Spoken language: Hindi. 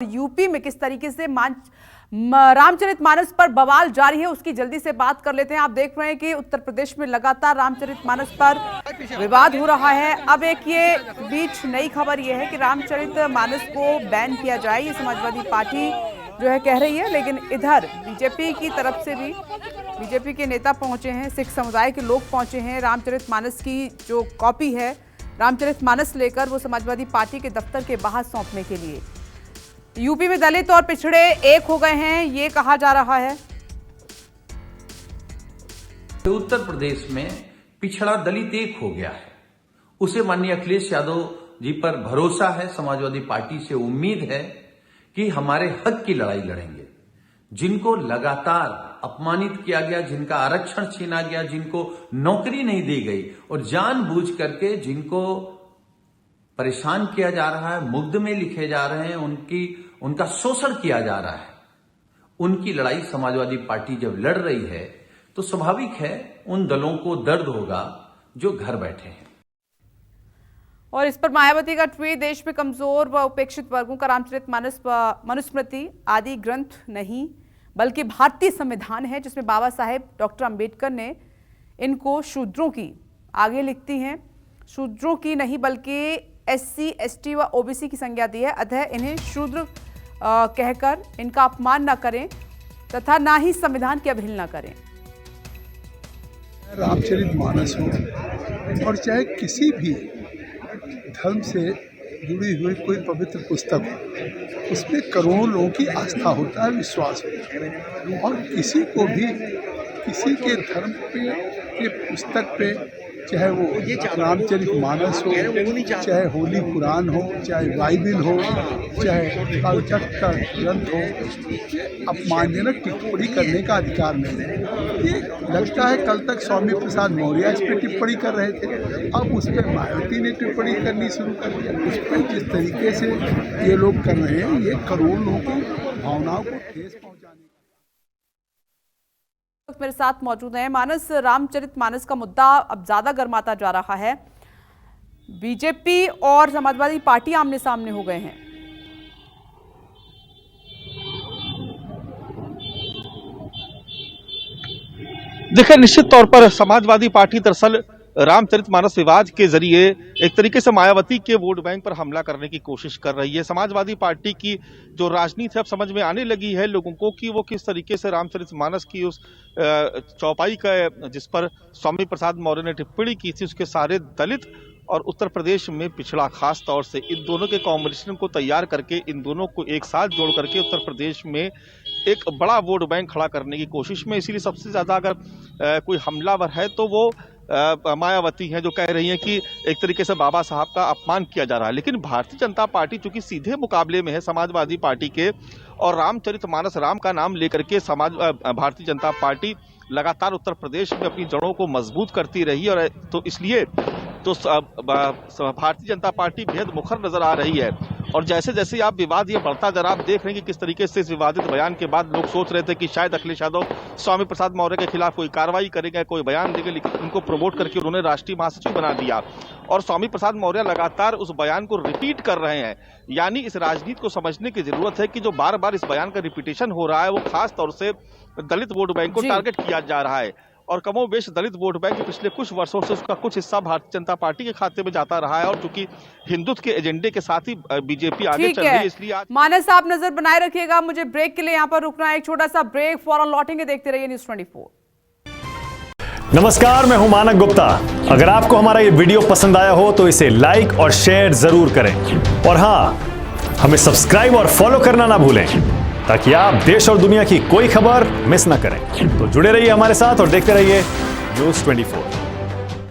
यूपी में किस तरीके से रामचरितमानस पर बवाल जारी है, उसकी जल्दी से बात कर लेते हैं। आप देख रहे हैं कि उत्तर प्रदेश में लगातार रामचरितमानस पर विवाद हो रहा है। अब एक ये बीच नई खबर ये है कि रामचरितमानस को बैन किया जाए, ये समाजवादी पार्टी जो है कह रही है। लेकिन इधर बीजेपी की तरफ से भी बीजेपी के नेता पहुंचे हैं, सिख समुदाय के लोग पहुंचे हैं। रामचरितमानस की जो कॉपी है रामचरितमानस लेकर वो समाजवादी पार्टी के दफ्तर के बाहर सौंपने के लिए। यूपी में दलित और पिछड़े एक हो गए हैं, ये कहा जा रहा है। उत्तर प्रदेश में पिछड़ा दलित एक हो गया है, उसे माननीय अखिलेश यादव जी पर भरोसा है। समाजवादी पार्टी से उम्मीद है कि हमारे हक की लड़ाई लड़ेंगे। जिनको लगातार अपमानित किया गया, जिनका आरक्षण छीना गया, जिनको नौकरी नहीं दी गई और जानबूझ करके जिनको परेशान किया जा रहा है, मुकदमे लिखे जा रहे हैं, उनका शोषण किया जा रहा है, उनकी लड़ाई समाजवादी पार्टी जब लड़ रही है तो स्वाभाविक है उन दलों को दर्द होगा जो घर बैठे हैं। और इस पर मायावती का ट्वीट, देश में कमजोर व उपेक्षित वर्गों का रामचरितमानस मनुस्मृति आदि ग्रंथ नहीं बल्कि भारतीय संविधान है, जिसमें बाबा साहेब डॉक्टर अंबेडकर ने इनको शूद्रों की आगे लिखती हैं, शूद्रों की नहीं बल्कि SC, ST व OBC की संज्ञा दी है। अतः इन्हें शूद्र कहकर इनका अपमान न करें तथा ना ही संविधान की अवहेलना करें। रामचरितमानस हो और चाहे किसी भी धर्म से जुड़ी हुई कोई पवित्र पुस्तक हो, उसमें करोड़ों लोगों की आस्था होता है, विश्वास होता है। और किसी को भी किसी के धर्म पे के पुस्तक पे, चाहे वो रामचरितमानस हो, चाहे होली कुरान हो, चाहे बाइबिल हो, चाहे कालचक्र का ग्रंथ हो, अपमानजनक टिप्पणी करने का अधिकार नहीं है। ये लगता है कल तक स्वामी प्रसाद मौर्य इस पर टिप्पणी कर रहे थे, अब उस पर मायावती ने टिप्पणी करनी शुरू कर दिया। उस पर जिस तरीके से ये लोग कर रहे हैं, ये करोड़ों लोगों की भावनाओं को ठेस पहुँचाने। मेरे साथ मौजूद हैं मानस। रामचरितमानस का मुद्दा अब ज्यादा गर्माता जा रहा है, बीजेपी और समाजवादी पार्टी आमने सामने हो गए हैं। देखिए, निश्चित तौर पर समाजवादी पार्टी दरअसल रामचरितमानस विवाद के जरिए एक तरीके से मायावती के वोट बैंक पर हमला करने की कोशिश कर रही है। समाजवादी पार्टी की जो राजनीति अब समझ में आने लगी है लोगों को कि वो किस तरीके से रामचरितमानस की उस चौपाई का, जिस पर स्वामी प्रसाद मौर्य ने टिप्पणी की थी, उसके सारे दलित और उत्तर प्रदेश में पिछड़ा, खास तौर से इन दोनों के कॉम्बिनेशन को तैयार करके, इन दोनों को एक साथ जोड़ करके उत्तर प्रदेश में एक बड़ा वोट बैंक खड़ा करने की कोशिश में। इसीलिए सबसे ज्यादा अगर कोई हमलावर है तो वो मायावती हैं, जो कह रही हैं कि एक तरीके से बाबा साहब का अपमान किया जा रहा है। लेकिन भारतीय जनता पार्टी चूंकि सीधे मुकाबले में है समाजवादी पार्टी के, और रामचरितमानस, राम का नाम लेकर के भारतीय जनता पार्टी लगातार उत्तर प्रदेश में अपनी जड़ों को मजबूत करती रही, और तो इसलिए तो भारतीय जनता पार्टी बेहद मुखर नजर आ रही है। और जैसे जैसे आप विवाद ये बढ़ता जा रहा, आप देख रहे हैं कि किस तरीके से इस विवादित बयान के बाद लोग सोच रहे थे कि शायद अखिलेश यादव स्वामी प्रसाद मौर्य के खिलाफ कोई कार्रवाई करेंगे, कोई बयान देंगे, लेकिन उनको प्रमोट करके उन्होंने राष्ट्रीय महासचिव बना दिया। और स्वामी प्रसाद मौर्य लगातार उस बयान को रिपीट कर रहे हैं। यानी इस राजनीति को समझने की जरूरत है कि जो बार बार इस बयान का रिपीटेशन हो रहा है वो खास तौर से दलित वोट बैंक को टारगेट किया जा रहा है। और कमोबेश दलित वोट बैंक पिछले कुछ वर्षों से उसका कुछ हिस्सा भारतीय जनता पार्टी के खाते में जाता रहा है, और चूंकि हिंदुत्व के एजेंडे के साथ ही बीजेपी आगे चल रही है, इसलिए आज मानस आप नजर बनाए रखिएगा। मुझे ब्रेक के लिए यहाँ पर रुकना है, एक छोटा सा ब्रेक, फौरन लौटेंगे। देखते रहिए न्यूज़ 24। नमस्कार, मैं हूं मानक गुप्ता। अगर आपको हमारा ये वीडियो पसंद आया हो तो इसे लाइक और शेयर जरूर करें, और हां, हमें सब्सक्राइब और फॉलो करना ना भूलें ताकि आप देश और दुनिया की कोई खबर मिस ना करें। तो जुड़े रहिए हमारे साथ और देखते रहिए न्यूज़ 24।